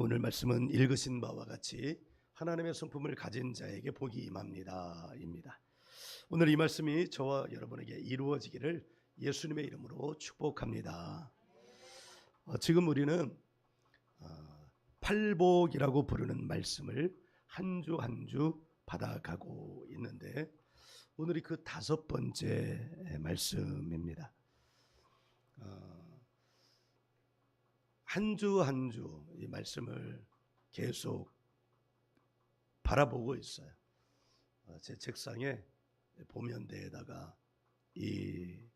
오늘 말씀은 읽으신 바와 같이 하나님의 성품을 가진 자에게 복이 임합니다 입니다. 오늘 이 말씀이 저와 여러분에게 이루어지기를 예수님의 이름으로 축복합니다. 지금 우리는 팔복이라고 부르는 말씀을 한 주 한 주 받아가고 있는데 오늘이 그 5번째 말씀입니다. 한 주 한 주 이 말씀을 계속 바라보고 있어요. 제 책상에 보면대에다가 이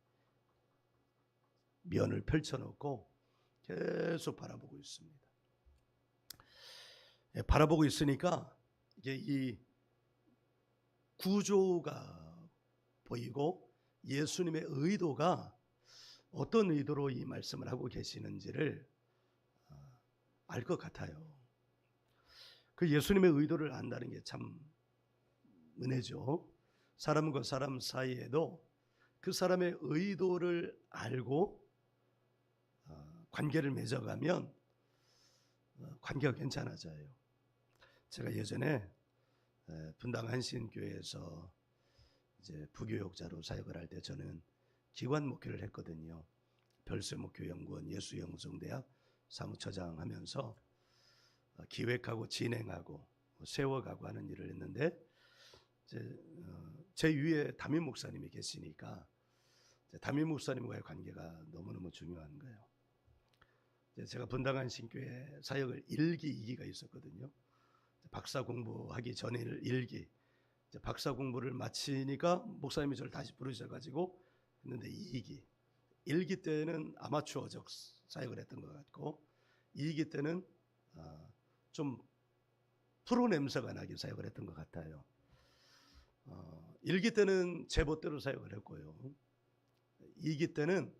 면을 펼쳐놓고 계속 바라보고 있습니다. 바라보고 있으니까 이게 이 구조가 보이고 예수님의 의도가 어떤 의도로 이 말씀을 하고 계시는지를 알 것 같아요. 그 예수님의 의도를 안다는 게 참 은혜죠. 사람과 사람 사이에도 그 사람의 의도를 알고 관계를 맺어가면 관계가 괜찮아져요. 제가 예전에 분당 한신교회에서 이제 부교육자로 사역을 할 때 저는 기관 목회를 했거든요. 별세목교연구원 예수영성대학 사무처장 하면서 기획하고 진행하고 세워가고 하는 일을 했는데 제 위에 담임 목사님이 계시니까 담임 목사님과의 관계가 너무너무 중요한 거예요. 제가 분당 한신교회 사역을 1기, 2기가 있었거든요. 박사 공부하기 전에 1기, 박사 공부를 마치니까 목사님이 저를 다시 부르셔가지고 했는데 2기. 1기 때는 아마추어적 사역을 했던 것 같고 2기 때는 좀 프로 냄새가 나게 사역을 했던 것 같아요. 1기 때는 제 멋대로 사역을 했고요. 2기 때는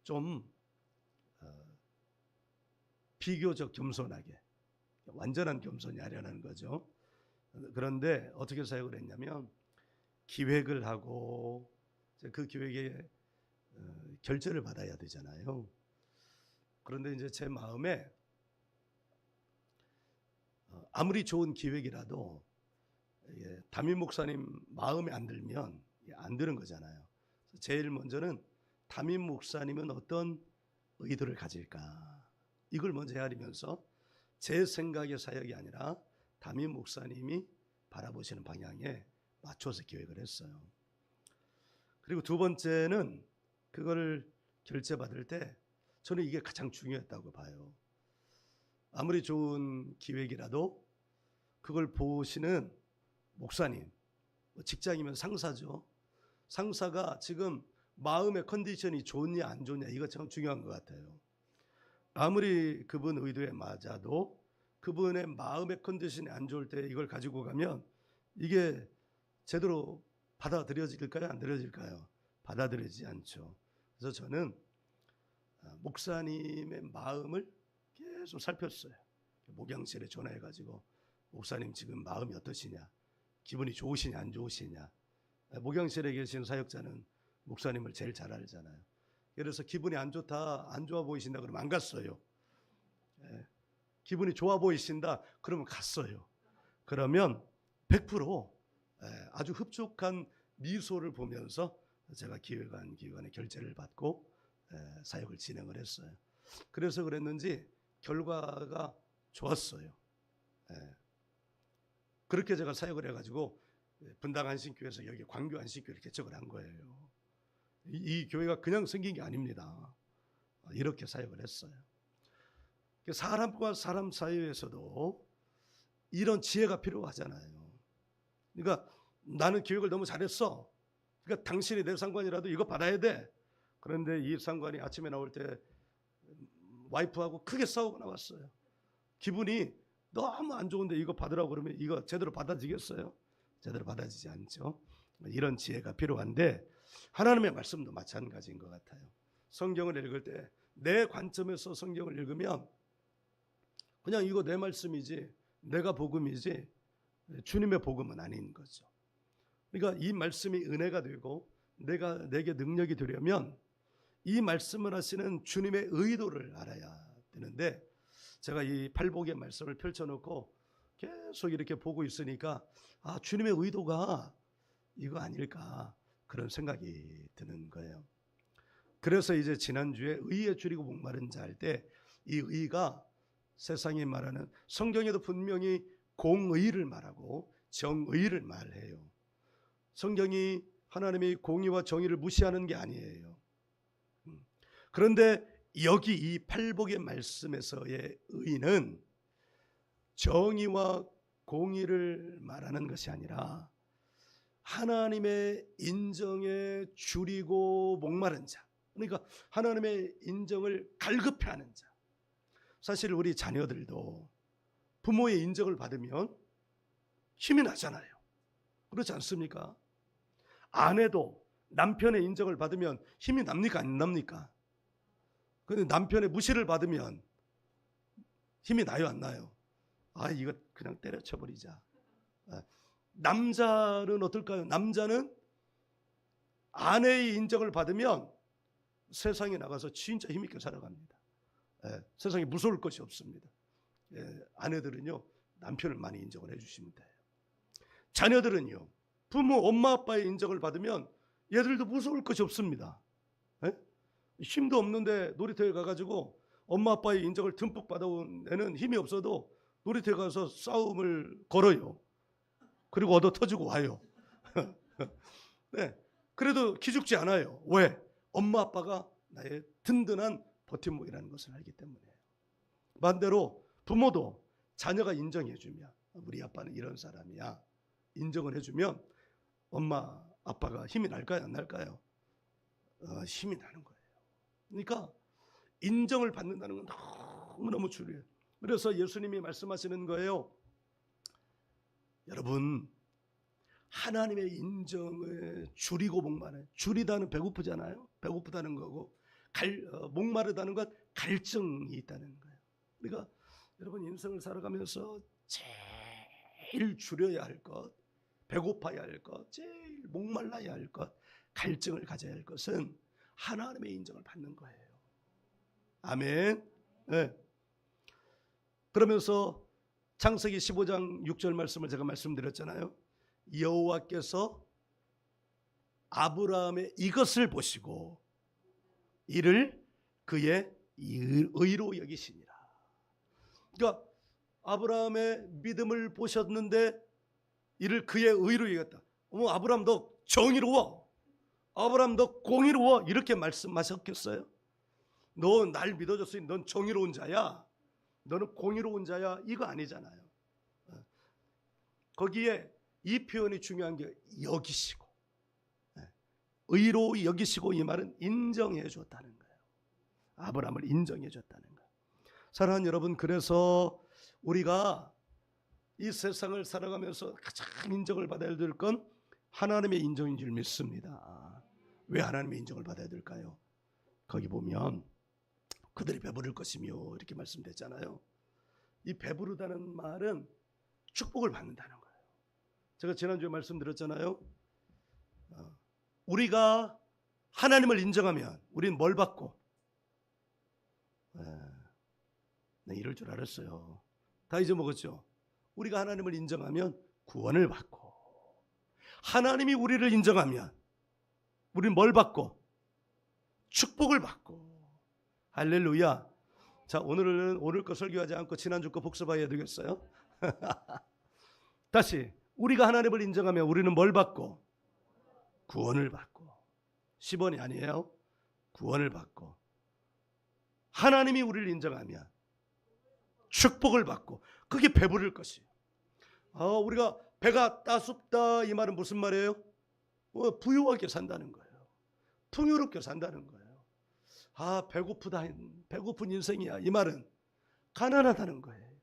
좀 비교적 겸손하게, 완전한 겸손이 아니라는 거죠. 그런데 어떻게 사역을 했냐면 기획을 하고 그 기획에 결제를 받아야 되잖아요. 그런데 이제 제 마음에 아무리 좋은 기획이라도 담임 목사님 마음에 안 들면 안 되는 거잖아요. 제일 먼저는 담임 목사님은 어떤 의도를 가질까 이걸 먼저 헤아리면서 제 생각의 사역이 아니라 담임 목사님이 바라보시는 방향에 맞춰서 기획을 했어요. 그리고 두 번째는 그걸 결제받을 때 저는 이게 가장 중요했다고 봐요. 아무리 좋은 기획이라도 그걸 보시는 목사님, 직장이면 상사죠. 상사가 지금 마음의 컨디션이 좋냐 안 좋냐 이거 참 중요한 것 같아요. 아무리 그분 의도에 맞아도 그분의 마음의 컨디션이 안 좋을 때 이걸 가지고 가면 이게 제대로 받아들여질까요? 안 들여질까요? 받아들이지 않죠. 그래서 저는 목사님의 마음을 계속 살폈어요. 목양실에 전화해가지고 목사님 지금 마음이 어떠시냐? 기분이 좋으시냐 안 좋으시냐? 목양실에 계신 사역자는 목사님을 제일 잘 알잖아요. 그래서 기분이 안 좋다, 안 좋아 보이신다 그러면 안 갔어요. 기분이 좋아 보이신다 그러면 갔어요. 그러면 100% 아주 흡족한 미소를 보면서 제가 기획안 기관의 결제를 받고 사역을 진행을 했어요. 그래서 그랬는지 결과가 좋았어요. 그렇게 제가 사역을 해가지고 분당 한신교회에서 여기 광교 한신교회를 개척을 한 거예요. 이 교회가 그냥 생긴 게 아닙니다. 이렇게 사역을 했어요. 사람과 사람 사이에서도 이런 지혜가 필요하잖아요. 그러니까 나는 기획을 너무 잘했어. 그러니까 당신이 내 상관이라도 이거 받아야 돼. 그런데 이 상관이 아침에 나올 때 와이프하고 크게 싸우고 나왔어요. 기분이 너무 안 좋은데 이거 받으라고 그러면 이거 제대로 받아지겠어요? 제대로 받아지지 않죠. 이런 지혜가 필요한데 하나님의 말씀도 마찬가지인 것 같아요. 성경을 읽을 때 내 관점에서 성경을 읽으면 그냥 이거 내 말씀이지 내가 복음이지 주님의 복음은 아닌 거죠. 그러니까 이 말씀이 은혜가 되고 내게 능력이 되려면 이 말씀을 하시는 주님의 의도를 알아야 되는데 제가 이 팔복의 말씀을 펼쳐놓고 계속 이렇게 보고 있으니까 주님의 의도가 이거 아닐까 그런 생각이 드는 거예요. 그래서 이제 지난주에 의에 줄이고 목마른 자 할 때 이 의가 세상이 말하는, 성경에도 분명히 공의를 말하고 정의를 말해요. 성경이 하나님의 공의와 정의를 무시하는 게 아니에요. 그런데 여기 이 팔복의 말씀에서의 의는 정의와 공의를 말하는 것이 아니라 하나님의 인정에 줄이고 목마른 자, 그러니까 하나님의 인정을 갈급해하는 자. 사실 우리 자녀들도 부모의 인정을 받으면 힘이 나잖아요. 그렇지 않습니까? 아내도 남편의 인정을 받으면 힘이 납니까 안 납니까? 근데 남편의 무시를 받으면 힘이 나요 안 나요? 이거 그냥 때려쳐버리자. 남자는 어떨까요? 남자는 아내의 인정을 받으면 세상에 나가서 진짜 힘있게 살아갑니다. 세상에 무서울 것이 없습니다. 아내들은요 남편을 많이 인정을 해주시면 돼요. 자녀들은요 부모 엄마 아빠의 인정을 받으면 얘들도 무서울 것이 없습니다. 힘도 없는데 놀이터에 가가지고 엄마 아빠의 인정을 듬뿍 받아온 애는 힘이 없어도 놀이터에 가서 싸움을 걸어요. 그리고 얻어 터지고 와요. 네, 그래도 기죽지 않아요. 왜? 엄마 아빠가 나의 든든한 버팀목이라는 것을 알기 때문이에요. 반대로 부모도 자녀가 인정해주면, 우리 아빠는 이런 사람이야, 인정을 해주면 엄마 아빠가 힘이 날까요 안 날까요? 힘이 나는 거예요. 그러니까 인정을 받는다는 건 너무너무 중요해요. 그래서 예수님이 말씀하시는 거예요. 여러분, 하나님의 인정을 줄이고 목마르, 줄이다는 배고프잖아요. 배고프다는 거고, 목마르다는 건 갈증이 있다는 거예요. 그러니까 여러분 인생을 살아가면서 제일 줄여야 할 것, 배고파야 할 것, 제일 목말라야 할 것, 갈증을 가져야 할 것은 하나님의 인정을 받는 거예요. 아멘. 네. 그러면서 창세기 15장 6절 말씀을 제가 말씀드렸잖아요. 여호와께서 아브라함의 이것을 보시고 이를 그의 의로 여기시니라. 그러니까 아브라함의 믿음을 보셨는데 이를 그의 의로 여겼다. 아브라함 너 정의로워, 아브라함 너 공의로워, 이렇게 말씀하셨겠어요? 너 날 믿어줬으니 넌 정의로운 자야, 너는 공의로운 자야, 이거 아니잖아요. 거기에 이 표현이 중요한 게 여기시고, 의로 여기시고, 이 말은 인정해 줬다는 거예요. 아브라함을 인정해 줬다는 거예요. 사랑하는 여러분, 그래서 우리가 이 세상을 살아가면서 가장 인정을 받아야 될 건 하나님의 인정인 줄 믿습니다. 왜 하나님의 인정을 받아야 될까요? 거기 보면 그들이 배부를 것이며 이렇게 말씀됐잖아요. 이 배부르다는 말은 축복을 받는다는 거예요. 제가 지난주에 말씀드렸잖아요. 우리가 하나님을 인정하면 우리는 뭘 받고? 네, 이럴 줄 알았어요. 다 잊어먹었죠? 우리가 하나님을 인정하면 구원을 받고, 하나님이 우리를 인정하면 우리는 뭘 받고? 축복을 받고. 할렐루야. 자, 오늘은 오늘 거 설교하지 않고 지난주 거 복습해야 되겠어요? 다시, 우리가 하나님을 인정하면 우리는 뭘 받고? 구원을 받고. 10원이 아니에요. 구원을 받고, 하나님이 우리를 인정하면 축복을 받고, 그게 배부를 것이에요. 우리가 배가 따숩다, 이 말은 무슨 말이에요? 부유하게 산다는 거예요. 풍요롭게 산다는 거예요. 배고프다, 배고픈 인생이야, 이 말은 가난하다는 거예요.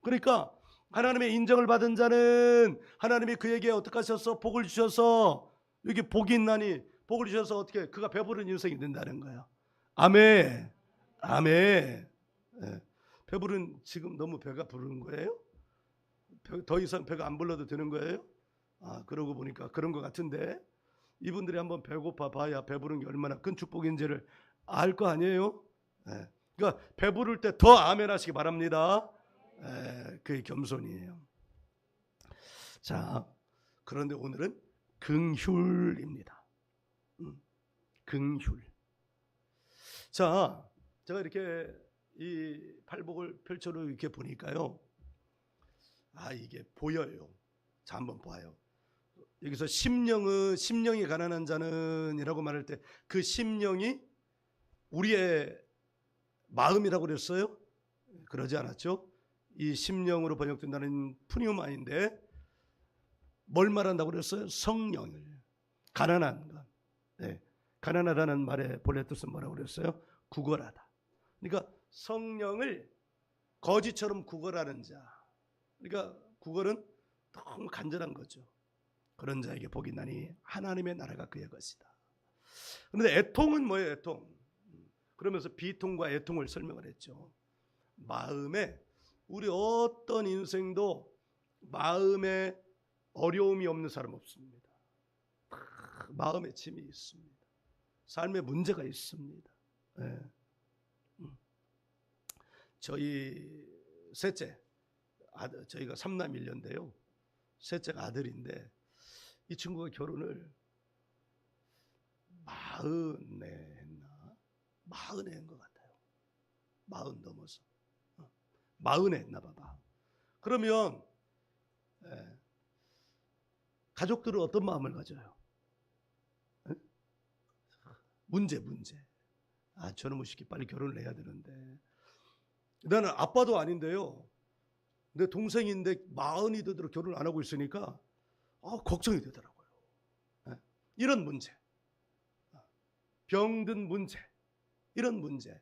그러니까 하나님의 인정을 받은 자는 하나님이 그에게 어떻게 하셔서 복을 주셔서, 여기 복이 있나니 복을 주셔서 어떻게 그가 배부른 인생이 된다는 거예요. 아멘. 아멘. 배부른, 지금 너무 배가 부른 거예요? 더 이상 배가 안 불러도 되는 거예요? 그러고 보니까 그런 것 같은데, 이분들이 한번 배고파 봐야 배부른 게 얼마나 큰 축복인지를 알 거 아니에요? 그러니까 배부를 때 더 아멘 하시기 바랍니다. 그게 겸손이에요. 자, 그런데 오늘은 긍휼입니다. 긍휼. 자, 제가 이렇게 이 팔복을 펼쳐로 이렇게 보니까요, 이게 보여요. 자, 한번 봐요. 여기서 심령이 가난한 자는이라고 말할 때 그 심령이 우리의 마음이라고 그랬어요? 그러지 않았죠? 이 심령으로 번역된다는 푸뉴마인데 뭘 말한다고 그랬어요? 성령을. 가난한 것. 네. 가난하다는 말의 본래 뜻은 뭐라고 그랬어요? 구걸하다. 그러니까 성령을 거지처럼 구걸하는 자. 그러니까 구걸은 너무 간절한 거죠. 그런 자에게 복이 나니 하나님의 나라가 그의 것이다. 그런데 애통은 뭐예요? 애통. 그러면서 비통과 애통을 설명을 했죠. 마음에 우리 어떤 인생도 마음에 어려움이 없는 사람 없습니다. 마음에 짐이 있습니다. 삶에 문제가 있습니다. 네. 저희 셋째 아들, 저희가 3남 1녀인데요. 셋째가 아들인데 이 친구가 결혼을 40에 했나? 40에 한 것 같아요. 40 넘어서 40에 했나 봐. 그러면 가족들은 어떤 마음을 가져요? 문제. 저놈의 새끼 빨리 결혼을 해야 되는데. 나는 아빠도 아닌데요. 내 동생인데 40이 되도록 결혼을 안 하고 있으니까 걱정이 되더라고요. 이런 문제, 병든 문제, 이런 문제.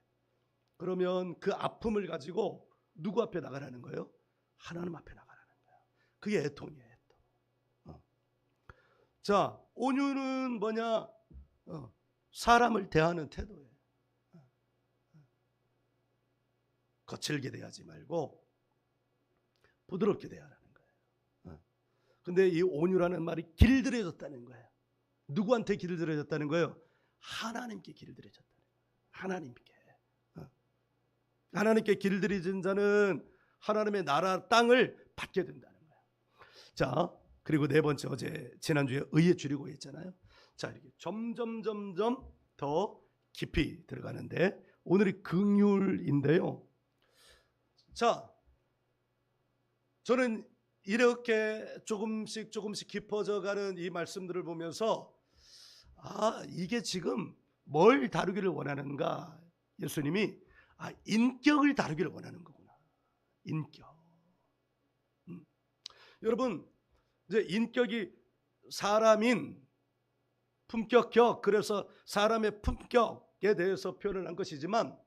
그러면 그 아픔을 가지고 누구 앞에 나가라는 거예요? 하나님 앞에 나가라는 거예요. 그게 애통이에요. 애통. 자, 온유는 뭐냐? 사람을 대하는 태도예요. 거칠게 대하지 말고 부드럽게 대하라는 거예요. 근데 이 온유라는 말이 길들여졌다는 거예요. 누구한테 길들여졌다는 거예요? 하나님께 길들여졌다는 거예요. 하나님께 길들여진 자는 하나님의 나라 땅을 받게 된다는 거예요. 자, 그리고 네 번째, 어제 지난주에 의에 줄이고 했잖아요. 자, 이렇게 점점 더 깊이 들어가는데 오늘이 긍휼인데요. 자, 저는 이렇게 조금씩 깊어져 가는 이 말씀들을 보면서 이게 지금 뭘 다루기를 원하는가? 예수님이 인격을 다루기를 원하는 거구나. 인격. 여러분, 이제 인격이 사람인 품격격, 그래서 사람의 품격에 대해서 표현을 한 것이지만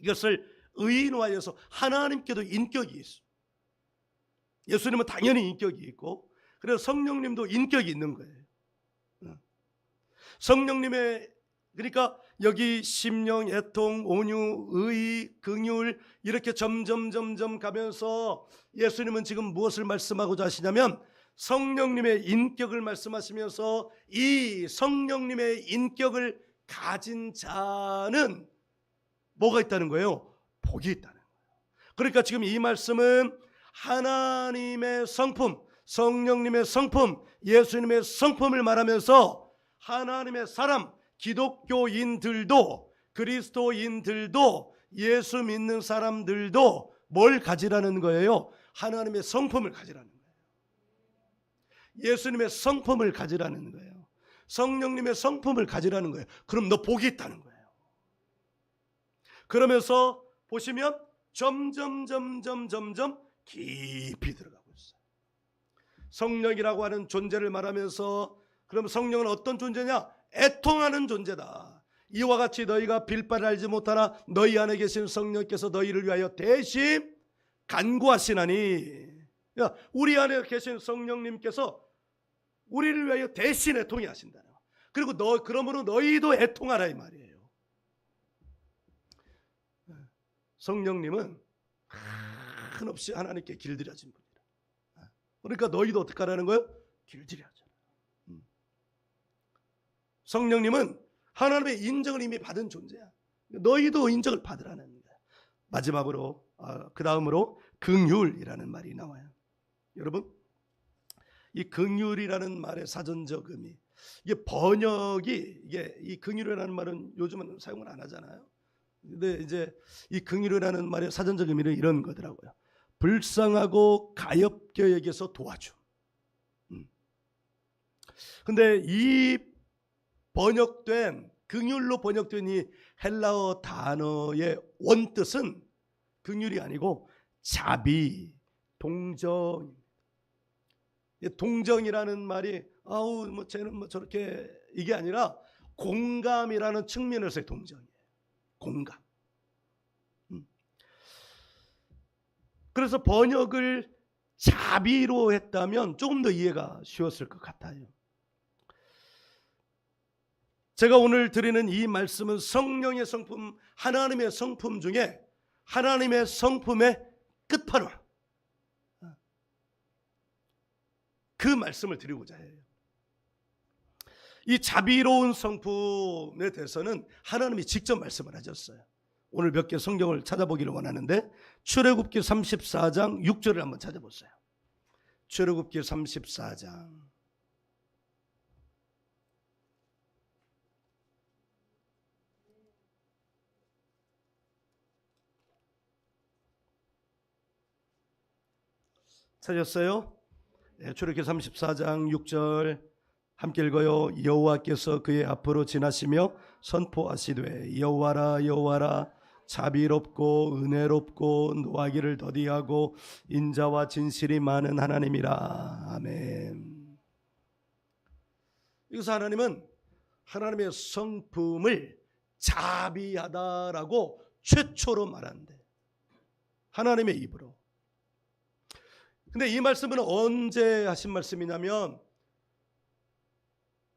이것을 의인화해서 하나님께도 인격이 있어. 예수님은 당연히 인격이 있고, 그래서 성령님도 인격이 있는 거예요. 성령님의, 그러니까 여기 심령, 애통, 온유, 의, 긍휼 이렇게 점점 가면서 예수님은 지금 무엇을 말씀하고자 하시냐면 성령님의 인격을 말씀하시면서 이 성령님의 인격을 가진 자는 뭐가 있다는 거예요? 복이 있다는 거예요. 그러니까 지금 이 말씀은 하나님의 성품, 성령님의 성품, 예수님의 성품을 말하면서 하나님의 사람, 기독교인들도, 그리스도인들도, 예수 믿는 사람들도 뭘 가지라는 거예요? 하나님의 성품을 가지라는 거예요. 예수님의 성품을 가지라는 거예요. 성령님의 성품을 가지라는 거예요. 그럼 너 복이 있다는 거예요. 그러면서 보시면 점점 깊이 들어가고 있어요. 성령이라고 하는 존재를 말하면서, 그럼 성령은 어떤 존재냐? 애통하는 존재다. 이와 같이 너희가 빌바를 알지 못하나 너희 안에 계신 성령께서 너희를 위하여 대신 간구하시나니. 우리 안에 계신 성령님께서 우리를 위하여 대신 애통해 하신다. 그리고 그러므로 너희도 애통하라 이 말이에요. 성령님은 한없이 하나님께 길들여진 분이다. 그러니까 너희도 어떻게 하라는 거예요? 길들여져. 성령님은 하나님의 인정을 이미 받은 존재야. 너희도 인정을 받으라는 거야. 마지막으로 그 다음으로 긍휼이라는 말이 나와요. 여러분, 이 긍휼이라는 말의 사전적 의미, 이게 번역이 이 긍휼이라는 말은 요즘은 사용을 안 하잖아요. 근데 이제 이 긍휼이라는 말의 사전적 의미는 이런 거더라고요. 불쌍하고 가엾게 여겨서 도와줌. 근데 이 번역된 긍휼로 번역된 이 헬라어 단어의 원뜻은 긍휼이 아니고 자비, 동정. 동정이라는 말이 아우 뭐 쟤는 뭐 저렇게 이게 아니라 공감이라는 측면에서의 동정이에요. 공감. 그래서 번역을 자비로 했다면 조금 더 이해가 쉬웠을 것 같아요. 제가 오늘 드리는 이 말씀은 성령의 성품, 하나님의 성품 중에 하나님의 성품의 끝판왕, 그 말씀을 드리고자 해요. 이 자비로운 성품에 대해서는 하나님이 직접 말씀을 하셨어요. 오늘 몇 개 성경을 찾아보기를 원하는데 출애굽기 34장 6절을 한번 찾아보세요. 출애굽기 34장 찾았어요? 네, 출애굽기 34장 6절 함께 읽어요. 여호와께서 그의 앞으로 지나시며 선포하시되 여호와라 여호와라 자비롭고 은혜롭고 노하기를 더디하고 인자와 진실이 많은 하나님이라. 아멘. 여기서 하나님은 하나님의 성품을 자비하다라고 최초로 말한대, 하나님의 입으로. 근데 이 말씀은 언제 하신 말씀이냐면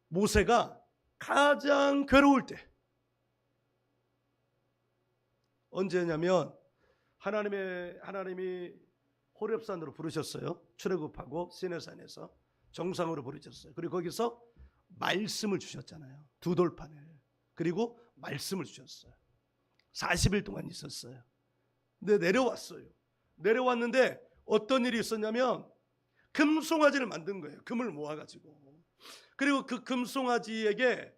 모세가 가장 괴로울 때. 언제냐면 하나님이 호렙산으로 부르셨어요. 출애굽하고 시내산에서 정상으로 부르셨어요. 그리고 거기서 말씀을 주셨잖아요. 두 돌판을. 그리고 말씀을 주셨어요. 40일 동안 있었어요. 근데 내려왔어요. 내려왔는데 어떤 일이 있었냐면 금송아지를 만든 거예요. 금을 모아가지고. 그리고 그 금송아지에게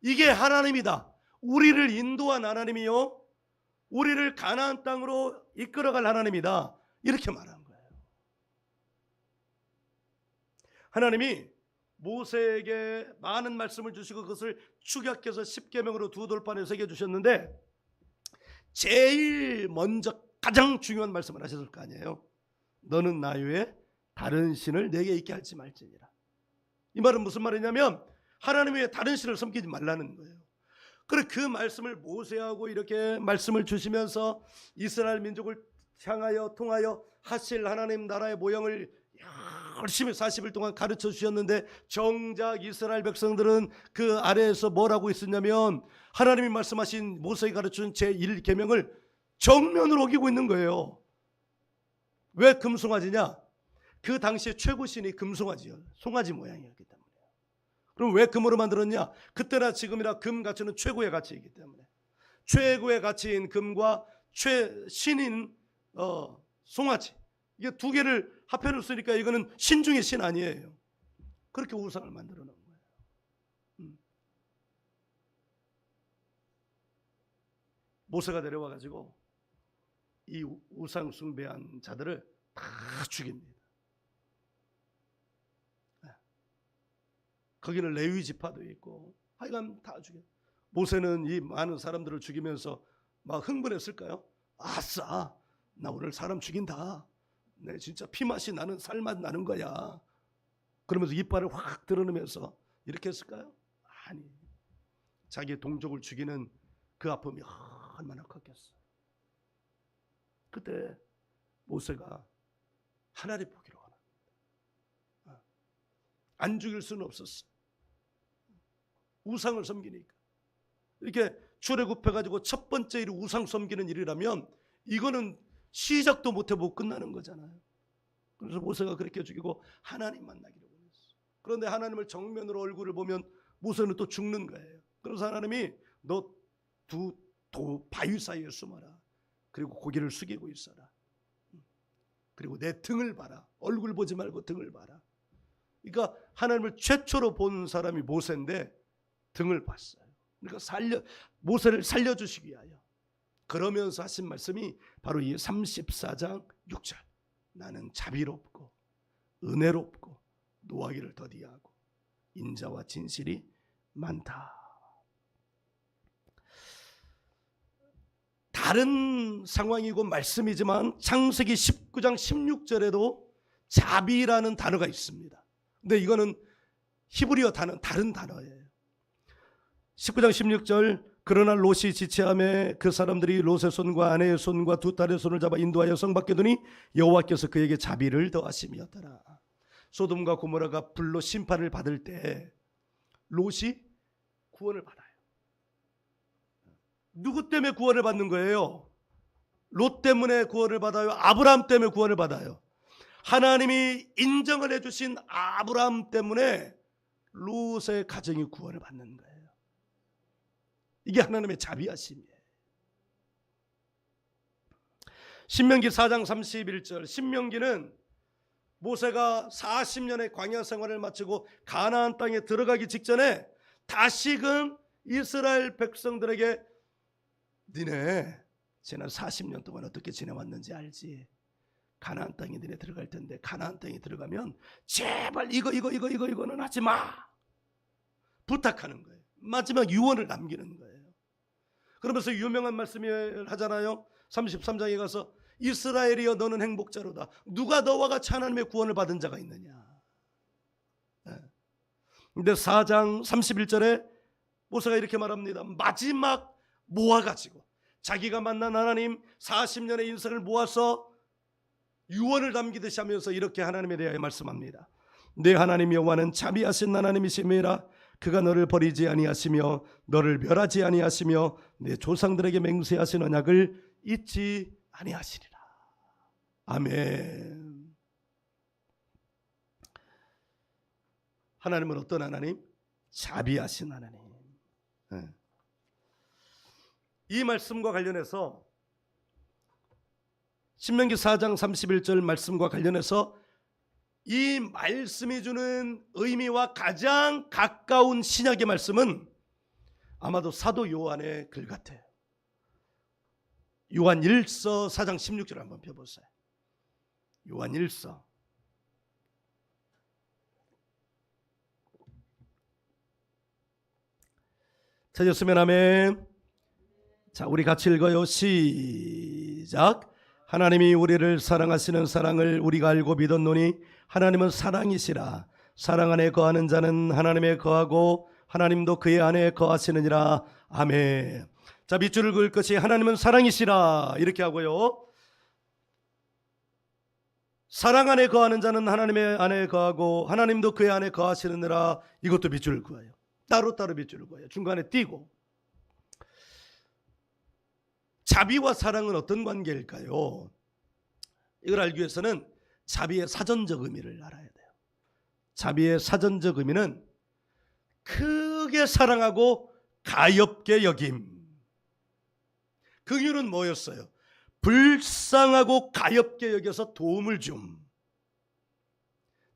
이게 하나님이다, 우리를 인도한 하나님이요, 우리를 가나안 땅으로 이끌어갈 하나님이다, 이렇게 말한 거예요. 하나님이 모세에게 많은 말씀을 주시고 그것을 축약해서 십계명으로 두 돌판에 새겨주셨는데 제일 먼저 가장 중요한 말씀을 하셨을 거 아니에요. 너는 나 외에 다른 신을 내게 있게 할지 말지니라. 이 말은 무슨 말이냐면 하나님 외에 다른 신을 섬기지 말라는 거예요. 그래, 그 말씀을 모세하고 이렇게 말씀을 주시면서 이스라엘 민족을 향하여 통하여 하실 하나님 나라의 모형을 열심히 40일 동안 가르쳐 주셨는데 정작 이스라엘 백성들은 그 아래에서 뭘 하고 있었냐면 하나님이 말씀하신 모세가 가르쳐준 제1계명을 정면으로 어기고 있는 거예요. 왜 금송아지냐? 그 당시에 최고신이 금송아지예요. 송아지 모양이었기 때문에. 그럼 왜 금으로 만들었냐? 그때나 지금이나 금 가치는 최고의 가치이기 때문에 최고의 가치인 금과 신인 송아지, 이게 두 개를 합해 놓으니까 이거는 신 중의 신 아니에요. 그렇게 우상을 만들어 놓은 거예요. 모세가 내려와 가지고 이 우상 숭배한 자들을 다 죽입니다. 거기는 레위 지파도 있고 하여간 다 죽여. 모세는 이 많은 사람들을 죽이면서 막 흥분했을까요? 아싸, 나 오늘 사람 죽인다, 내 진짜 피맛이 나는, 살맛 나는 거야, 그러면서 이빨을 확 드러내면서 이렇게 했을까요? 아니, 자기 동족을 죽이는 그 아픔이 얼마나 컸겠어요. 그때 모세가 하나님 보기로 원합니다. 안 죽일 수는 없었어. 우상을 섬기니까. 이렇게 출애굽해가지고 첫 번째 일이 우상 섬기는 일이라면 이거는 시작도 못해보고 끝나는 거잖아요. 그래서 모세가 그렇게 죽이고 하나님 만나기를 원했어. 그런데 하나님을 정면으로 얼굴을 보면 모세는 또 죽는 거예요. 그래서 하나님이 너 두 바위 사이에 숨어라. 그리고 고개를 숙이고 있어라. 그리고 내 등을 봐라. 얼굴 보지 말고 등을 봐라. 그러니까 하나님을 최초로 본 사람이 모세인데 등을 봤어요. 그러니까 모세를 살려주시기 위하여. 그러면서 하신 말씀이 바로 이 34장 6절. 나는 자비롭고 은혜롭고 노하기를 더디하고 인자와 진실이 많다. 다른 상황이고 말씀이지만 창세기 19장 16절에도 자비라는 단어가 있습니다. 근데 이거는 히브리어 단어, 다른 단어예요. 19장 16절 그러나 롯이 지체하며 그 사람들이 롯의 손과 아내의 손과 두 딸의 손을 잡아 인도하여 성 밖에 두니 여호와께서 그에게 자비를 더하심이었더라. 소돔과 고모라가 불로 심판을 받을 때 롯이 구원을 받아요. 누구 때문에 구원을 받는 거예요? 롯 때문에 구원을 받아요? 아브라함 때문에 구원을 받아요? 하나님이 인정을 해주신 아브라함 때문에 롯의 가정이 구원을 받는 거예요. 이게 하나님의 자비하심이에요. 신명기 4장 31절. 신명기는 모세가 40년의 광야 생활을 마치고 가나안 땅에 들어가기 직전에 다시금 이스라엘 백성들에게 니네 지난 40년 동안 어떻게 지내왔는지 알지? 가나안 땅에 니네 들어갈 텐데 가나안 땅에 들어가면 제발 이거는 하지 마 부탁하는 거예요. 마지막 유언을 남기는 거예요. 그러면서 유명한 말씀을 하잖아요. 33장에 가서 이스라엘이여 너는 행복자로다. 누가 너와 같이 하나님의 구원을 받은 자가 있느냐. 근데 4장 31절에 모세가 이렇게 말합니다. 마지막 모아가지고 자기가 만난 하나님 40년의 인생을 모아서 유언을 남기듯이 하면서 이렇게 하나님에 대하여 말씀합니다. 내 하나님 여호와는 자비하신 하나님이심이라. 그가 너를 버리지 아니하시며 너를 멸하지 아니하시며 내 조상들에게 맹세하신 언약을 잊지 아니하시리라. 아멘. 하나님은 어떤 하나님? 자비하신 하나님. 이 말씀과 관련해서 신명기 4장 31절 말씀과 관련해서 이 말씀이 주는 의미와 가장 가까운 신약의 말씀은 아마도 사도 요한의 글 같아요. 요한 1서 4장 16절 한번 펴보세요. 요한 1서 찾았으면 아멘. 자, 우리 같이 읽어요. 시작. 하나님이 우리를 사랑하시는 사랑을 우리가 알고 믿었노니 하나님은 사랑이시라. 사랑 안에 거하는 자는 하나님에 거하고 하나님도 그의 안에 거하시느니라. 아멘. 자, 밑줄을 그을 것이 하나님은 사랑이시라 이렇게 하고요. 사랑 안에 거하는 자는 하나님의 안에 거하고 하나님도 그의 안에 거하시느니라. 이것도 밑줄을 그어요. 따로따로 밑줄을 그어요. 중간에 띄고. 자비와 사랑은 어떤 관계일까요? 이걸 알기 위해서는 자비의 사전적 의미를 알아야 돼요. 자비의 사전적 의미는 크게 사랑하고 가엾게 여김. 그 이유는 뭐였어요? 불쌍하고 가엾게 여겨서 도움을 줌.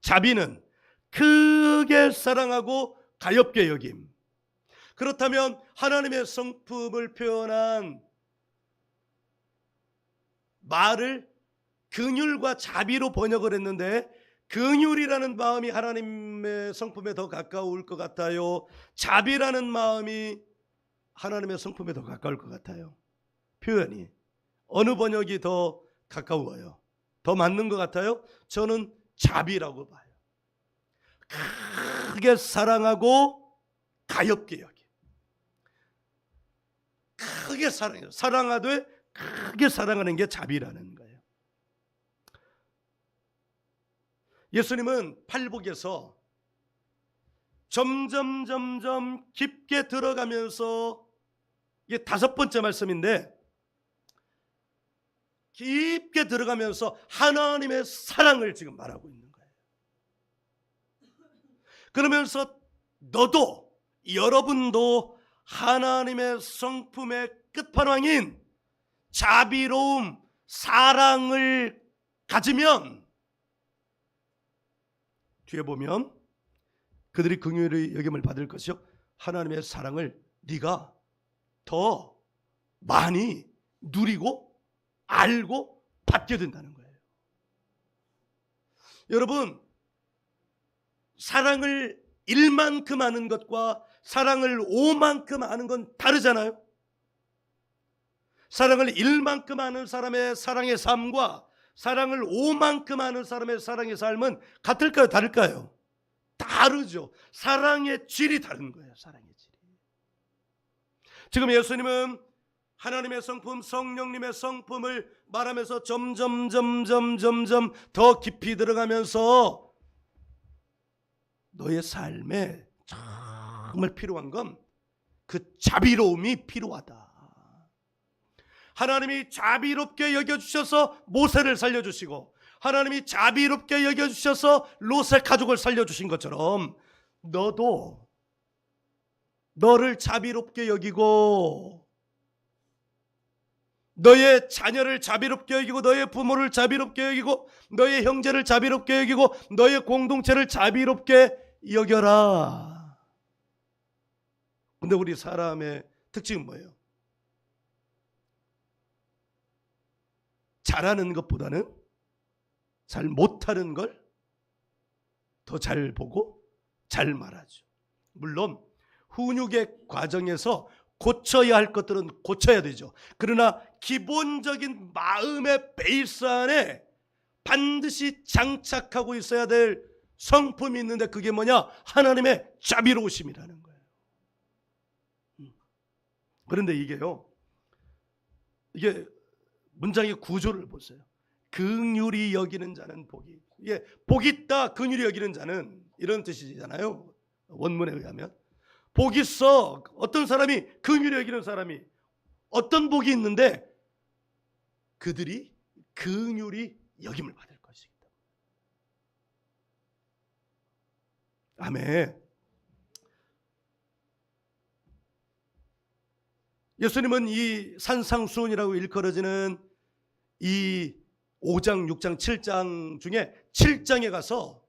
자비는 크게 사랑하고 가엾게 여김. 그렇다면 하나님의 성품을 표현한 말을 긍휼과 자비로 번역을 했는데 긍휼이라는 마음이 하나님의 성품에 더 가까울 것 같아요? 자비라는 마음이 하나님의 성품에 더 가까울 것 같아요? 표현이 어느 번역이 더 가까워요? 더 맞는 것 같아요? 저는 자비라고 봐요. 크게 사랑하고 가엾게 여기. 크게 사랑해요. 사랑하되 크게 사랑하는 게 자비라는 거예요. 예수님은 팔복에서 점점 깊게 들어가면서 이게 5번째 말씀인데 깊게 들어가면서 하나님의 사랑을 지금 말하고 있는 거예요. 그러면서 너도 여러분도 하나님의 성품의 끝판왕인 자비로움, 사랑을 가지면 뒤에 보면 그들이 긍휼의 여김을 받을 것이요 하나님의 사랑을 네가 더 많이 누리고 알고 받게 된다는 거예요. 여러분, 사랑을 1만큼 아는 것과 사랑을 5만큼 아는 건 다르잖아요. 사랑을 1만큼 아는 사람의 사랑의 삶과 사랑을 5만큼 아는 사람의 사랑의 삶은 같을까요? 다를까요? 다르죠. 사랑의 질이 다른 거예요. 사랑의 질이. 지금 예수님은 하나님의 성품, 성령님의 성품을 말하면서 점점 더 깊이 들어가면서 너의 삶에 정말 필요한 건 그 자비로움이 필요하다. 하나님이 자비롭게 여겨주셔서 모세를 살려주시고 하나님이 자비롭게 여겨주셔서 롯의 가족을 살려주신 것처럼 너도 너를 자비롭게 여기고 너의 자녀를 자비롭게 여기고 너의 부모를 자비롭게 여기고 너의 형제를 자비롭게 여기고 너의 공동체를 자비롭게 여겨라. 근데 우리 사람의 특징은 뭐예요? 잘하는 것보다는 잘 못하는 걸 더 잘 보고 잘 말하죠. 물론 훈육의 과정에서 고쳐야 할 것들은 고쳐야 되죠. 그러나 기본적인 마음의 베이스 안에 반드시 장착하고 있어야 될 성품이 있는데 그게 뭐냐? 하나님의 자비로우심이라는 거예요. 그런데 이게 문장의 구조를 보세요. 긍휼히 여기는 자는 복이. 이게 복 있다, 긍휼히 여기는 자는 이런 뜻이잖아요. 원문에 의하면 복 있어. 어떤 사람이 긍휼히 여기는 사람이 어떤 복이 있는데 그들이 긍휼히 여김을 받을 것이다. 아멘. 예수님은 이 산상수훈이라고 일컬어지는 이 5장, 6장, 7장 중에 7장에 가서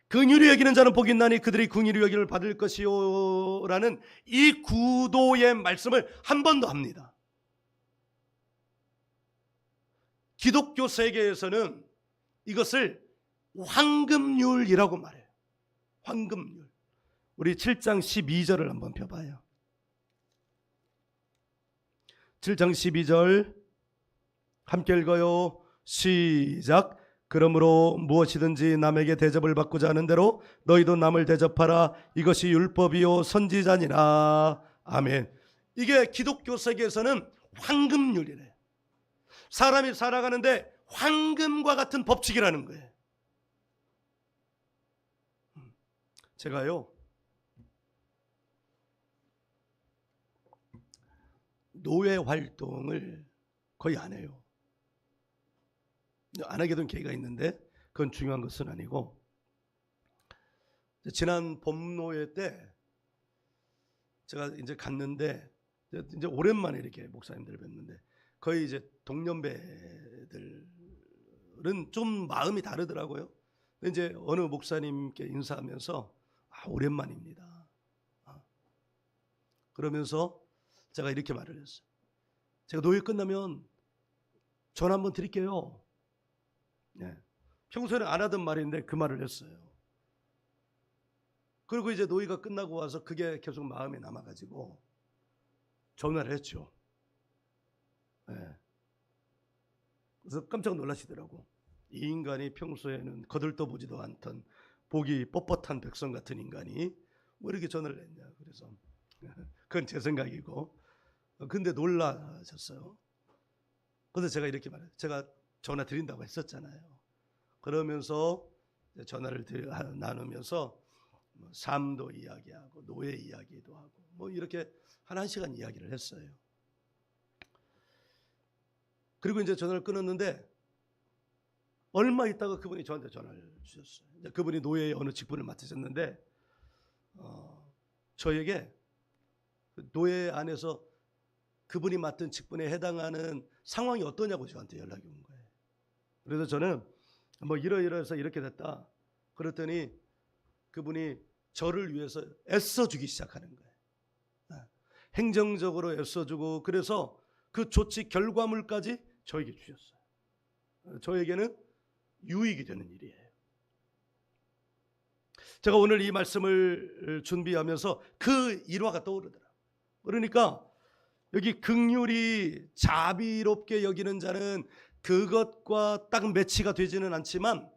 긍휼히 여기는 자는 복이 있나니 그들이 긍휼히 여김을 받을 것이요 라는 이 구도의 말씀을 한 번 더 합니다. 기독교 세계에서는 이것을 황금률이라고 말해요. 황금률. 우리 7장 12절을 한번 펴봐요. 7장 12절 함께 읽어요. 시작. 그러므로 무엇이든지 남에게 대접을 받고자 하는 대로 너희도 남을 대접하라. 이것이 율법이요 선지자니라. 아멘. 이게 기독교 세계에서는 황금률이래요. 사람이 살아가는데 황금과 같은 법칙이라는 거예요. 제가요 노예 활동을 거의 안 해요. 안 하게 된 계기가 있는데 그건 중요한 것은 아니고, 지난 봄노예 때 제가 이제 갔는데 이제 오랜만에 이렇게 목사님들을 뵀는데 거의 이제 동년배들은 좀 마음이 다르더라고요. 근데 이제 어느 목사님께 인사하면서 오랜만입니다. 그러면서 제가 이렇게 말을 했어요. 제가 노예 끝나면 전화 한번 드릴게요. 네. 평소에는 안 하던 말인데 그 말을 했어요. 그리고 이제 노예가 끝나고 와서 그게 계속 마음에 남아가지고 전화를 했죠. 네. 그래서 깜짝 놀라시더라고. 이 인간이 평소에는 거들떠보지도 않던 복이 뻣뻣한 백성 같은 인간이 뭐 이렇게 전화를 했냐. 그래서 그건 제 생각이고, 근데 놀라셨어요. 그래서 제가 이렇게 말해요. 제가 전화 드린다고 했었잖아요. 그러면서 전화를 나누면서 삶도 이야기하고 노예 이야기도 하고 뭐 이렇게 한 1시간 이야기를 했어요. 그리고 이제 전화를 끊었는데 얼마 있다가 그분이 저한테 전화를 주셨어요. 그분이 노예의 어느 직분을 맡으셨는데 저에게 노예 안에서 그분이 맡은 직분에 해당하는 상황이 어떠냐고 저한테 연락이 온 거예요. 그래서 저는 뭐 이러이러해서 이렇게 됐다. 그랬더니 그분이 저를 위해서 애써주기 시작하는 거예요. 행정적으로 애써주고, 그래서 그 조치 결과물까지 저에게 주셨어요. 저에게는 유익이 되는 일이에요. 제가 오늘 이 말씀을 준비하면서 그 일화가 떠오르더라고요. 그러니까 여기 긍휼히 자비롭게 여기는 자는 그것과 딱 매치가 되지는 않지만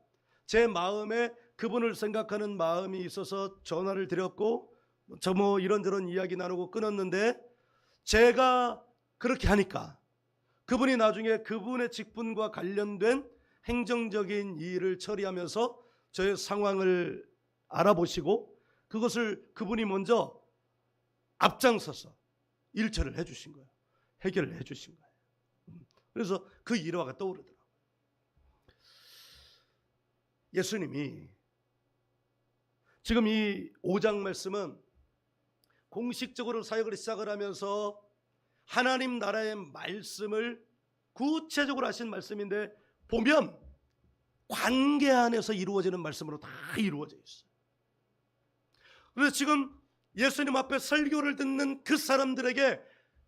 제 마음에 그분을 생각하는 마음이 있어서 전화를 드렸고, 저 뭐 이런저런 이야기 나누고 끊었는데, 제가 그렇게 하니까 그분이 나중에 그분의 직분과 관련된 행정적인 일을 처리하면서 저의 상황을 알아보시고 그것을 그분이 먼저 앞장서서 일처를 해주신 거예요. 해결을 해주신 거예요. 그래서 그 일화가 떠오르더라고요. 예수님이 지금 이 5장 말씀은 공식적으로 사역을 시작을 하면서 하나님 나라의 말씀을 구체적으로 하신 말씀인데, 보면 관계 안에서 이루어지는 말씀으로 다 이루어져 있어요. 그래서 지금 예수님 앞에 설교를 듣는 그 사람들에게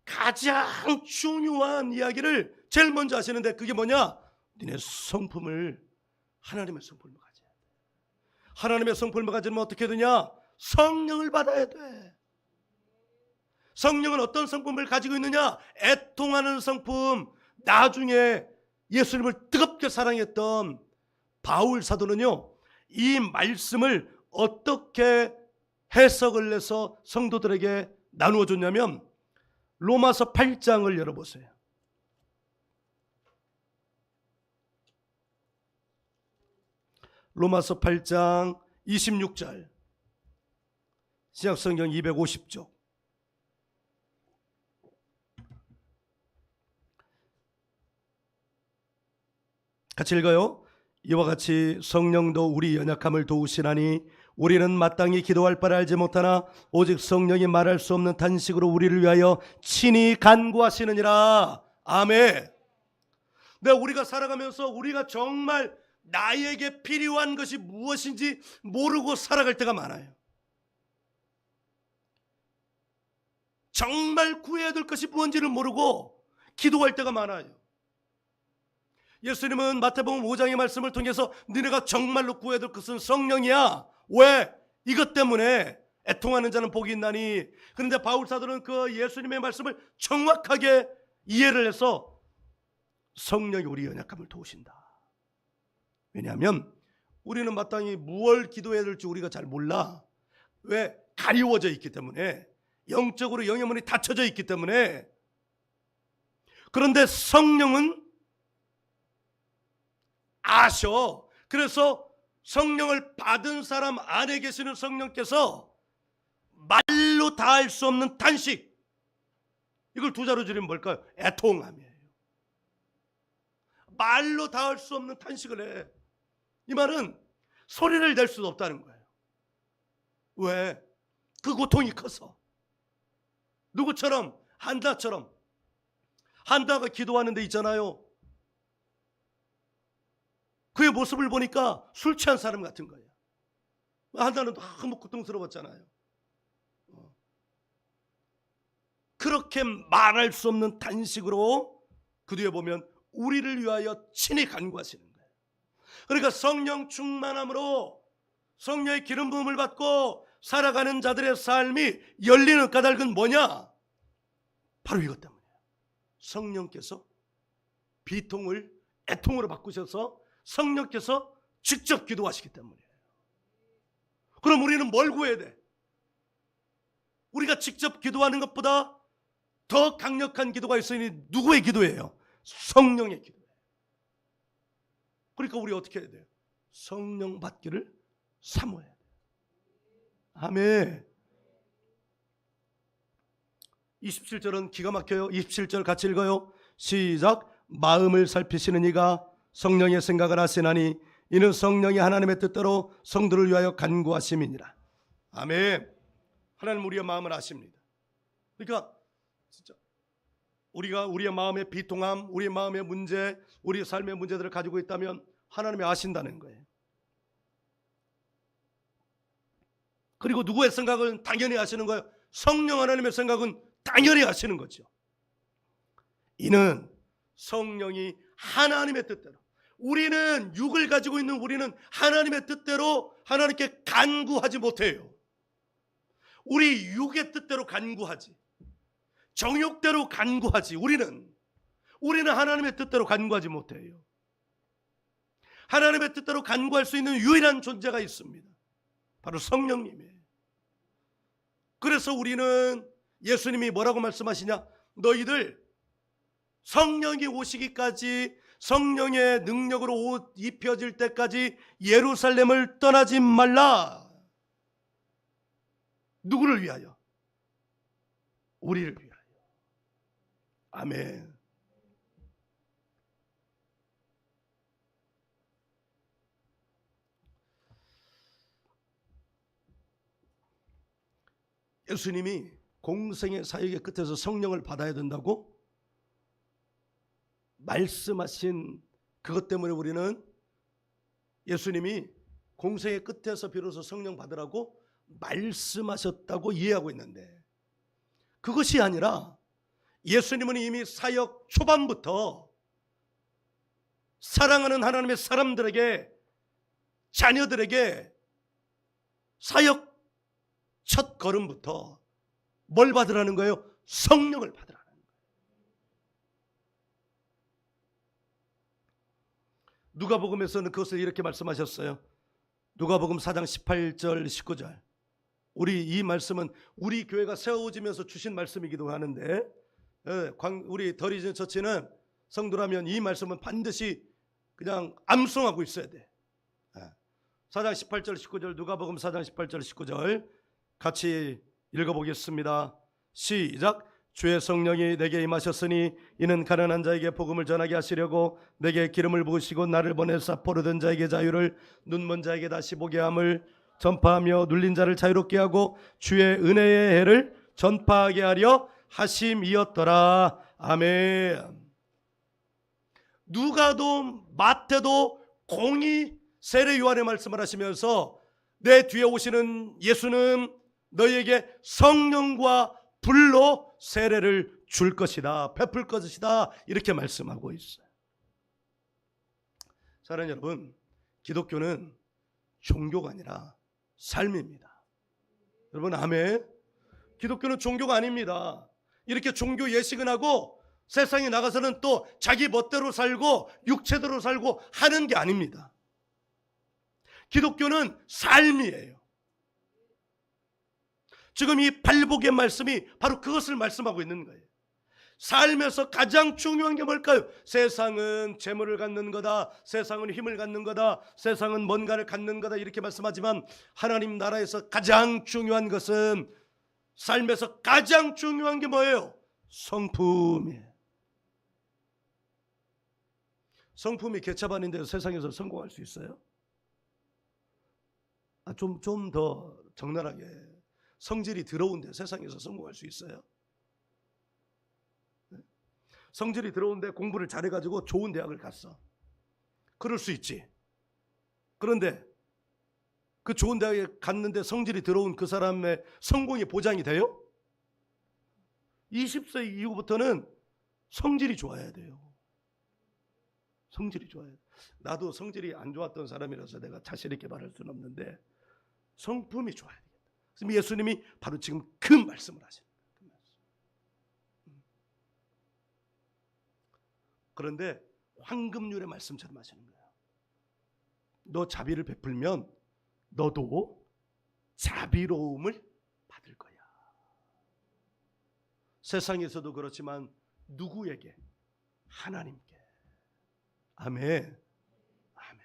가장 중요한 이야기를 제일 먼저 하시는데, 그게 뭐냐? 니네 성품을 하나님의 성품을 가져야 돼. 하나님의 성품을 가지면 어떻게 되냐? 성령을 받아야 돼. 성령은 어떤 성품을 가지고 있느냐? 애통하는 성품. 나중에 예수님을 뜨겁게 사랑했던 바울 사도는요, 이 말씀을 어떻게 해석을 해서 성도들에게 나누어 줬냐면, 로마서 8장을 열어보세요. 로마서 8장 26절, 신약성경 250쪽. 같이 읽어요. 이와 같이 성령도 우리 연약함을 도우시나니 우리는 마땅히 기도할 바를 알지 못하나 오직 성령이 말할 수 없는 탄식으로 우리를 위하여 친히 간구하시느니라. 아멘. 네, 우리가 살아가면서 우리가 정말 나에게 필요한 것이 무엇인지 모르고 살아갈 때가 많아요. 정말 구해야 될 것이 무엇인지를 모르고 기도할 때가 많아요. 예수님은 마태복음 5장의 말씀을 통해서 너네가 정말로 구해야 될 것은 성령이야. 왜? 이것 때문에 애통하는 자는 복이 있나니. 그런데 바울 사도는 그 예수님의 말씀을 정확하게 이해를 해서 성령이 우리 연약함을 도우신다. 왜냐하면 우리는 마땅히 무엇을 기도해야 될지 우리가 잘 몰라. 왜? 가리워져 있기 때문에, 영적으로 영의 닫혀져 있기 때문에. 그런데 성령은 아셔. 그래서 성령을 받은 사람 안에 계시는 성령께서 말로 다할 수 없는 탄식, 이걸 두 자로 줄이면 뭘까요? 애통함이에요. 말로 다할 수 없는 탄식을 해. 이 말은 소리를 낼 수도 없다는 거예요. 왜? 그 고통이 커서. 누구처럼? 한다처럼. 한다가 기도하는 데 있잖아요. 그의 모습을 보니까 술 취한 사람 같은 거예요. 한다는 너무 고통스러웠잖아요. 그렇게 말할 수 없는 탄식으로 그 뒤에 보면 우리를 위하여 친히 간구하시는 거예요. 그러니까 성령 충만함으로 성령의 기름 부음을 받고 살아가는 자들의 삶이 열리는 까닭은 뭐냐? 바로 이것 때문이에요. 성령께서 비통을 애통으로 바꾸셔서 성령께서 직접 기도하시기 때문이에요. 그럼 우리는 뭘 구해야 돼? 우리가 직접 기도하는 것보다 더 강력한 기도가 있으니 누구의 기도예요? 성령의 기도예요. 그러니까 우리 어떻게 해야 돼요? 성령 받기를 사모해야 돼요. 아멘. 27절은 기가 막혀요. 27절 같이 읽어요. 시작. 마음을 살피시는 이가 성령의 생각을 하시나니 이는 성령이 하나님의 뜻대로 성도를 위하여 간구하심이니라. 아멘. 하나님 우리의 마음을 아십니다. 그러니까 진짜 우리가 우리의 마음의 비통함, 우리의 마음의 문제, 우리의 삶의 문제들을 가지고 있다면 하나님이 아신다는 거예요. 그리고 누구의 생각은 당연히 아시는 거예요? 성령 하나님의 생각은 당연히 아시는 거죠. 이는 성령이 하나님의 뜻대로, 우리는 육을 가지고 있는 우리는 하나님의 뜻대로 하나님께 간구하지 못해요. 우리 육의 뜻대로 간구하지, 정욕대로 간구하지. 우리는 하나님의 뜻대로 간구하지 못해요. 하나님의 뜻대로 간구할 수 있는 유일한 존재가 있습니다. 바로 성령님이에요. 그래서 우리는, 예수님이 뭐라고 말씀하시냐? 너희들 성령이 오시기까지, 성령의 능력으로 옷 입혀질 때까지 예루살렘을 떠나지 말라. 누구를 위하여? 우리를 위하여. 아멘. 예수님이 공생의 사역의 끝에서 성령을 받아야 된다고 말씀하신 그것 때문에 우리는 예수님이 공생의 끝에서 비로소 성령 받으라고 말씀하셨다고 이해하고 있는데, 그것이 아니라 예수님은 이미 사역 초반부터 사랑하는 하나님의 사람들에게, 자녀들에게 사역 첫 걸음부터 뭘 받으라는 거예요? 성령을 받으라는 거예요. 누가복음에서는 그것을 이렇게 말씀하셨어요. 누가복음 4장 18절 19절. 우리 이 말씀은 우리 교회가 세워지면서 주신 말씀이기도 하는데, 우리 더 리전 처치는 성도라면 이 말씀은 반드시 그냥 암송하고 있어야 돼. 4장 18절 19절, 누가복음 4장 18절 19절 같이 읽어보겠습니다. 시작. 주의 성령이 내게 임하셨으니 이는 가난한 자에게 복음을 전하게 하시려고 내게 기름을 부으시고 나를 보내사 포로된 자에게 자유를, 눈먼 자에게 다시 보게 함을 전파하며 눌린 자를 자유롭게 하고 주의 은혜의 해를 전파하게 하려 하심이었더라. 아멘. 누가도 마태도 공히 세례 요한의 말씀을 하시면서 내 뒤에 오시는 예수는 너희에게 성령과 불로 세례를 줄 것이다, 베풀 것이다, 이렇게 말씀하고 있어요. 사랑하는 여러분, 기독교는 종교가 아니라 삶입니다. 여러분 아멘. 기독교는 종교가 아닙니다. 이렇게 종교 예식은 하고 세상에 나가서는 또 자기 멋대로 살고 육체대로 살고 하는 게 아닙니다. 기독교는 삶이에요. 지금 이 발복의 말씀이 바로 그것을 말씀하고 있는 거예요. 삶에서 가장 중요한 게 뭘까요? 세상은 재물을 갖는 거다, 세상은 힘을 갖는 거다, 세상은 뭔가를 갖는 거다, 이렇게 말씀하지만 하나님 나라에서 가장 중요한 것은, 삶에서 가장 중요한 게 뭐예요? 성품이에요. 성품이 개차반인데 세상에서 성공할 수 있어요? 좀 더 적나라하게, 성질이 더러운데 세상에서 성공할 수 있어요? 성질이 더러운데 공부를 잘해가지고 좋은 대학을 갔어. 그럴 수 있지. 그런데 그 좋은 대학에 갔는데 성질이 더러운 그 사람의 성공이 보장이 돼요? 20세 이후부터는 성질이 좋아야 돼요. 성질이 좋아야 돼. 나도 성질이 안 좋았던 사람이라서 내가 자신 있게 말할 수는 없는데 성품이 좋아야 되겠다. 그래서 예수님이 바로 지금 그 말씀을 하시는 거예요. 그런데 황금률의 말씀처럼 하시는 거예요. 너 자비를 베풀면 너도 자비로움을 받을 거야. 세상에서도 그렇지만 누구에게? 하나님께. 아멘. 아멘.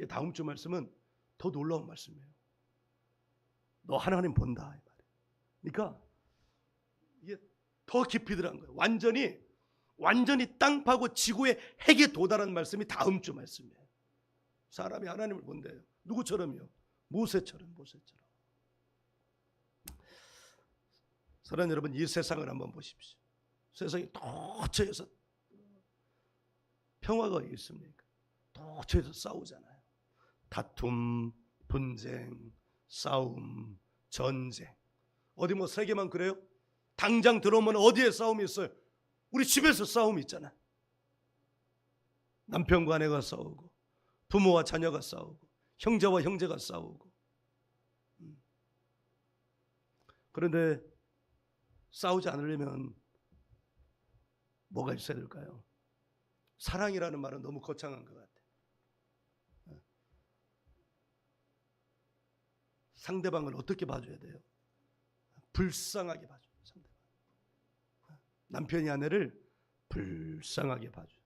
다음 주 말씀은 더 놀라운 말씀이에요. 너 하나님 본다. 그러니까 이게 더 깊이 들어간 거예요. 완전히 땅 파고 지구의 핵에 도달한 말씀이 다음 주 말씀이에요. 사람이 하나님을 본대요. 누구처럼요? 모세처럼. 사랑하는 여러분, 이 세상을 한번 보십시오. 세상이 도처에서 평화가 있습니까? 도처에서 싸우잖아요. 다툼, 분쟁, 싸움, 전쟁. 어디 뭐 세계만 그래요? 당장 들어오면 어디에 싸움이 있어요? 우리 집에서 싸움이 있잖아요. 남편과 아내가 싸우고, 부모와 자녀가 싸우고, 형제와 형제가 싸우고. 그런데 싸우지 않으려면 뭐가 있어야 될까요? 사랑이라는 말은 너무 거창한 것 같아요. 상대방을 어떻게 봐줘야 돼요? 불쌍하게 봐줘요. 상대방. 남편이 아내를 불쌍하게 봐줘요.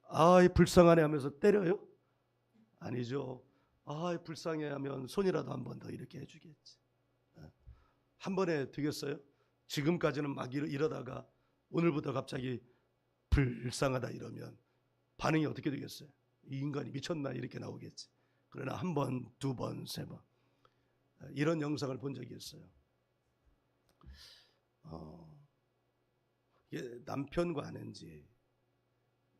아, 불쌍하네 하면서 때려요? 아니죠. 아, 불쌍해 하면 손이라도 한 번 더 이렇게 해주겠지. 한 번에 되겠어요? 지금까지는 막 이러다가 오늘부터 갑자기 불쌍하다 이러면 반응이 어떻게 되겠어요? 이 인간이 미쳤나 이렇게 나오겠지. 그러나 한 번, 두 번, 세 번 이런 영상을 본 적이 있어요. 이게 남편과 아내인지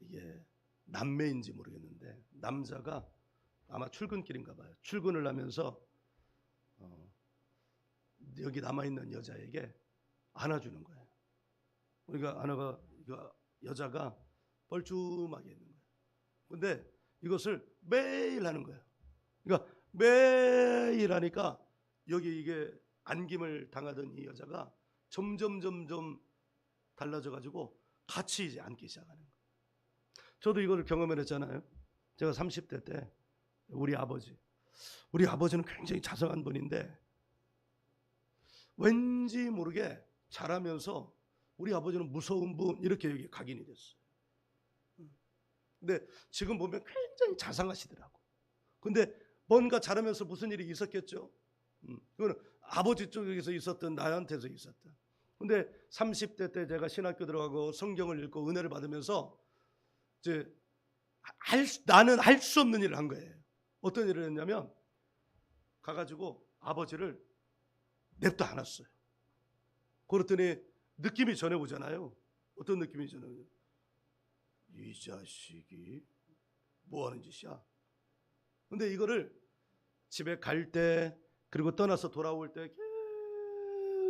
이게 남매인지 모르겠는데 남자가 아마 출근길인가 봐요. 출근을 하면서 여기 남아있는 여자에게 안아주는 거예요. 그러니까 여자가 뻘쭘하게 있는 거예요. 근데 이것을 매일 하는 거예요. 그러니까 매일 하니까 여기 이게 안김을 당하던 이 여자가 점점 달라져 가지고 같이 이제 앉기 시작하는 거예요. 저도 이거를 경험을 했잖아요. 제가 30대 때 우리 아버지는 굉장히 자상한 분인데 왠지 모르게 자라면서 우리 아버지는 무서운 분 이렇게 여기 각인이 됐어요. 근데 지금 보면 굉장히 자상하시더라고. 근데 뭔가 자라면서 무슨 일이 있었겠죠. 그거는 아버지 쪽에서 있었던 나한테서 있었던. 근데 30대 때 제가 신학교 들어가고 성경을 읽고 은혜를 받으면서 이제 나는 할 수 없는 일을 한 거예요. 어떤 일을 했냐면 가가지고 아버지를 냅다 안았어요. 그랬더니 느낌이 전해오잖아요. 어떤 느낌이 전해오죠? 이 자식이 뭐 하는 짓이야? 근데 이거를 집에 갈 때 그리고 떠나서 돌아올 때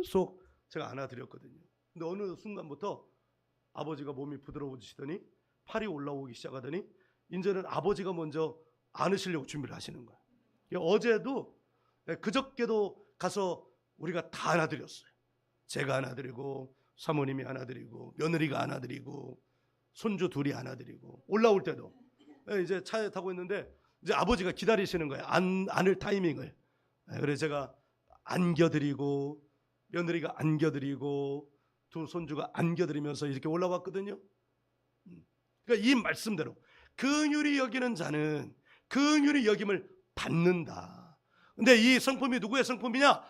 계속 제가 안아드렸거든요. 근데 어느 순간부터 아버지가 몸이 부드러워지시더니 팔이 올라오기 시작하더니 이제는 아버지가 먼저 안으시려고 준비를 하시는 거예요. 어제도 그저께도 가서 우리가 다 안아드렸어요. 제가 안아드리고 사모님이 안아드리고 며느리가 안아드리고 손주 둘이 안아드리고 올라올 때도 이제 차에 타고 있는데 이제 아버지가 기다리시는 거예요. 안을 타이밍을. 그래서 제가 안겨드리고 며느리가 안겨드리고 두 손주가 안겨드리면서 이렇게 올라왔거든요. 그러니까 이 말씀대로 긍휼히 여기는 자는 긍휼히 여김을 받는다. 근데 이 성품이 누구의 성품이냐?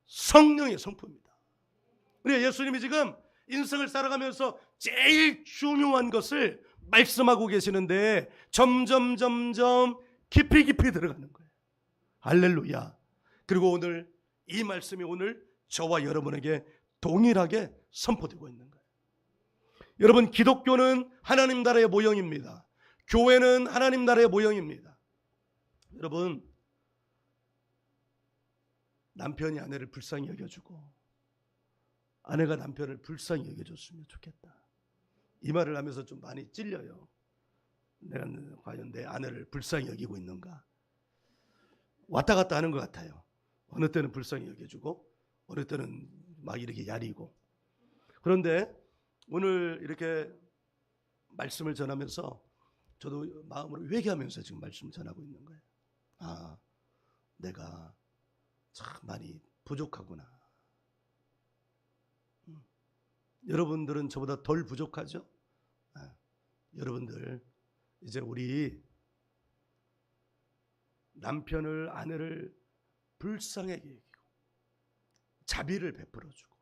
성령의 성품입니다. 우리 예수님이 지금 인생을 살아가면서 제일 중요한 것을 말씀하고 계시는데 점점 깊이 들어가는 거예요. 할렐루야. 그리고 오늘 이 말씀이 오늘 저와 여러분에게 동일하게 선포되고 있는 거예요. 여러분, 기독교는 하나님 나라의 모형입니다. 교회는 하나님 나라의 모형입니다. 여러분, 남편이 아내를 불쌍히 여겨주고 아내가 남편을 불쌍히 여겨줬으면 좋겠다. 이 말을 하면서 좀 많이 찔려요. 내가 과연 내 아내를 불쌍히 여기고 있는가? 왔다 갔다 하는 것 같아요. 어느 때는 불쌍히 여겨주고 어느 때는 막 이렇게 야리고. 그런데 오늘 이렇게 말씀을 전하면서 저도 마음으로 회개하면서 지금 말씀을 전하고 있는 거예요. 아, 내가 참 많이 부족하구나. 여러분들은 저보다 덜 부족하죠? 여러분들 이제 우리 남편을 아내를 불쌍하게 여기고 자비를 베풀어주고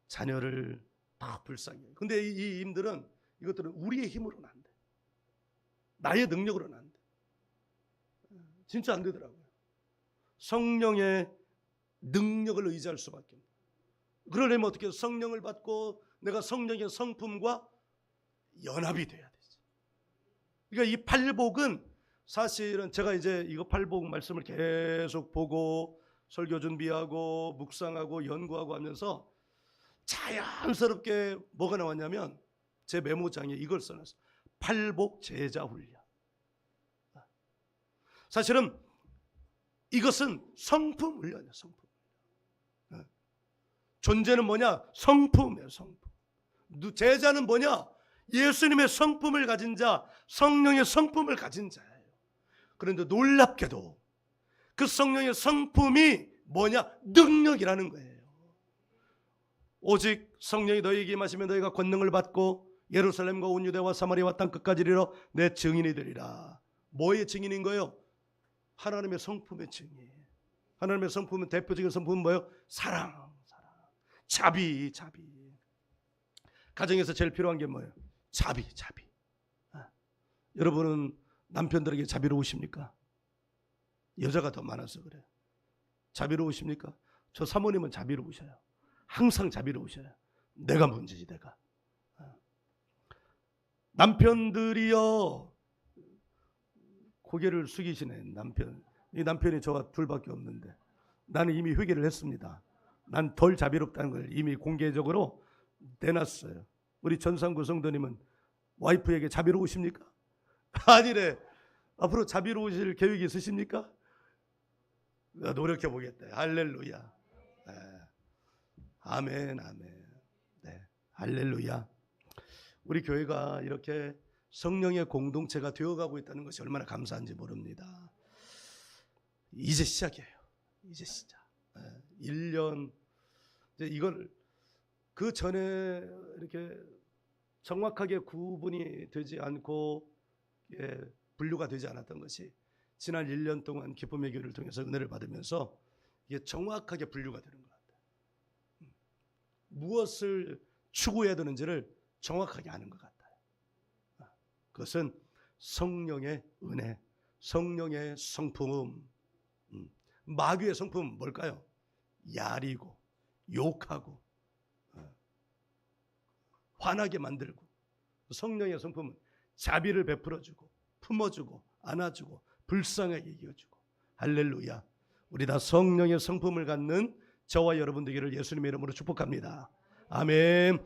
자녀를 다 불쌍히 여기고. 근데 이 힘들은 이것들은 우리의 힘으로는 안 돼. 나의 능력으로는 안 돼. 진짜 안 되더라고요. 성령의 능력을 의지할 수밖에 없는. 그러려면 어떻게 해요? 성령을 받고 내가 성령의 성품과 연합이 돼야 되지. 그러니까 이 팔복은 사실은 제가 이제 이거 팔복 말씀을 계속 보고 설교 준비하고 묵상하고 연구하고 하면서 자연스럽게 뭐가 나왔냐면 제 메모장에 이걸 써놨어요. 팔복 제자 훈련. 사실은 이것은 성품 훈련이에요. 성품. 존재는 뭐냐? 성품이에요. 성품. 제자는 뭐냐? 예수님의 성품을 가진 자, 성령의 성품을 가진 자예요. 그런데 놀랍게도 그 성령의 성품이 뭐냐? 능력이라는 거예요. 오직 성령이 너희에게 임하시면 너희가 권능을 받고 예루살렘과 온 유대와 사마리아와 땅 끝까지 이르러 내 증인이 되리라. 뭐의 증인인 거예요? 하나님의 성품의 증인. 하나님의 성품은 대표적인 성품은 뭐예요? 사랑. 자비. 가정에서 제일 필요한 게 뭐예요? 자비. 여러분은 남편들에게 자비로우십니까? 여자가 더 많아서 그래요. 자비로우십니까? 저 사모님은 자비로우셔요. 항상 자비로우셔요. 내가 문제지 내가. 남편들이요 고개를 숙이시네. 이 남편이 저와 둘밖에 없는데 나는 이미 회개를 했습니다. 난 덜 자비롭다는 걸 이미 공개적으로 내놨어요. 우리 전상구 성도님은 와이프에게 자비로우십니까? 아니래. 앞으로 자비로우실 계획이 있으십니까? 노력해 보겠다. 할렐루야. 네. 아멘. 네. 할렐루야. 우리 교회가 이렇게 성령의 공동체가 되어가고 있다는 것이 얼마나 감사한지 모릅니다. 이제 시작이에요. 이제 시작. 1년 이걸 그 전에 이렇게 정확하게 구분이 되지 않고 분류가 되지 않았던 것이 지난 1년 동안 기쁨의 교회를 통해서 은혜를 받으면서 이게 정확하게 분류가 되는 것 같아요. 무엇을 추구해야 되는지를 정확하게 아는 것 같아요. 그것은 성령의 은혜, 성령의 성품. 마귀의 성품은 뭘까요? 야리고 욕하고 화나게 만들고. 성령의 성품은 자비를 베풀어주고 품어주고 안아주고 불쌍하게 이겨주고. 할렐루야. 우리 다 성령의 성품을 갖는 저와 여러분 되기를 예수님의 이름으로 축복합니다. 아멘.